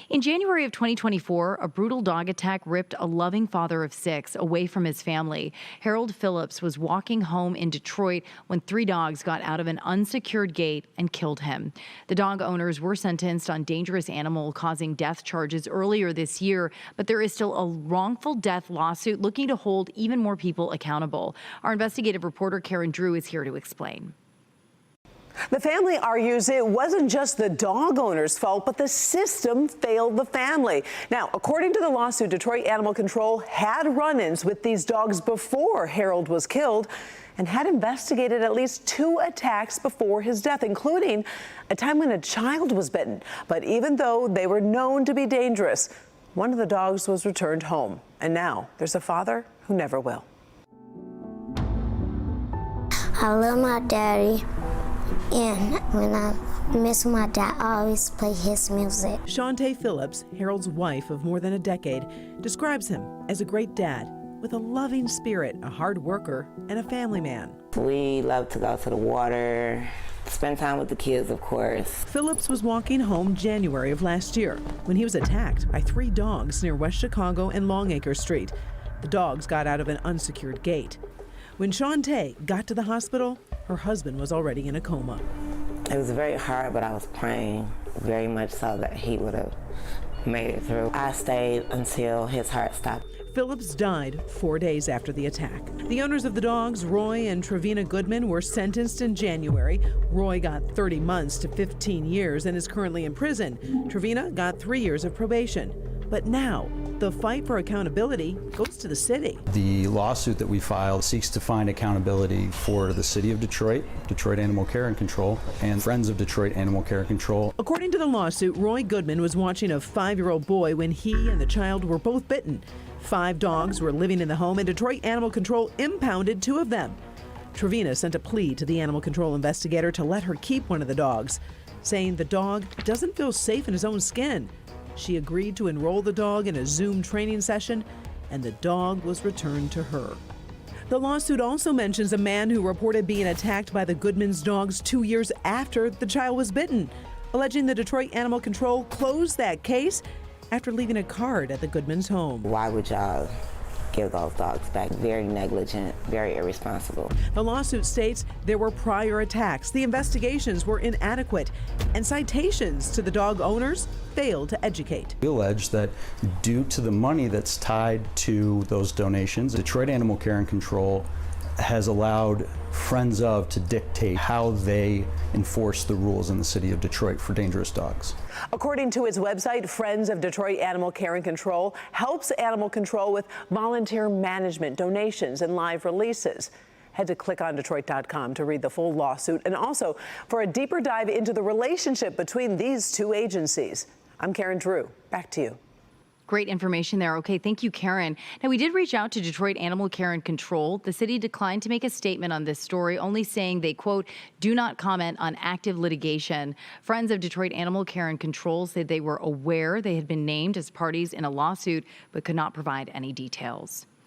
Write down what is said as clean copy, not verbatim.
In January of 2024, a brutal dog attack ripped a loving father of 6 away from his family. Harold Phillips was walking home in Detroit when 3 dogs got out of an unsecured gate and killed him. The dog owners were sentenced on dangerous animal causing death charges earlier this year, but there is still a wrongful death lawsuit looking to hold even more people accountable. Our investigative reporter Karen Drew is here to explain. The family argues it wasn't just the dog owner's fault, but the system failed the family. Now, according to the lawsuit, Detroit Animal Control had run-ins with these dogs before Harold was killed and had investigated at least 2 attacks before his death, including a time when a child was bitten. But even though they were known to be dangerous, one of the dogs was returned home. And now there's a father who never will. I love my daddy. And when I miss my dad, I always play his music. Shawntae Phillips, Harold's wife of more than a decade, describes him as a great dad with a loving spirit, a hard worker, and a family man. We love to go to the water, spend time with the kids, of course. Phillips was walking home January of last year when he was attacked by 3 dogs near West Chicago and Longacre Street. The dogs got out of an unsecured gate. When Shawntae got to the hospital, her husband was already in a coma. It was very hard, but I was praying very much so that he would have made it through. I stayed until his heart stopped. Phillips died 4 days after the attack. The owners of the dogs, Roy and Trevina Goodman, were sentenced in January. Roy got 30 months to 15 years and is currently in prison. Trevina got 3 years of probation. But now, the fight for accountability goes to the city. The lawsuit that we filed seeks to find accountability for the city of Detroit, Detroit Animal Care and Control, and Friends of Detroit Animal Care and Control. According to the lawsuit, Roy Goodman was watching a 5-year-old boy when he and the child were both bitten. 5 dogs were living in the home, and Detroit Animal Control impounded 2 of them. Trevina sent a plea to the animal control investigator to let her keep one of the dogs, saying the dog doesn't feel safe in his own skin. She agreed to enroll the dog in a Zoom training session, and the dog was returned to her. The lawsuit also mentions a man who reported being attacked by the Goodman's dogs 2 years after the child was bitten, alleging the Detroit Animal Control closed that case after leaving a card at the Goodman's home. Why would y'all give those dogs back? Very negligent, very irresponsible. The lawsuit states there were prior attacks, the investigations were inadequate, and citations to the dog owners failed to educate. We allege that due to the money that's tied to those donations, Detroit Animal Care and Control has allowed Friends of to dictate how they enforce the rules in the city of Detroit for dangerous dogs. According to its website, Friends of Detroit Animal Care and Control helps animal control with volunteer management, donations, and live releases. Head to clickondetroit.com to read the full lawsuit and also for a deeper dive into the relationship between these 2 agencies. I'm Karen Drew. Back to you. Great information there. Okay, thank you, Karen. Now, we did reach out to Detroit Animal Care and Control. The city declined to make a statement on this story, only saying they, quote, do not comment on active litigation. Friends of Detroit Animal Care and Control said they were aware they had been named as parties in a lawsuit, but could not provide any details.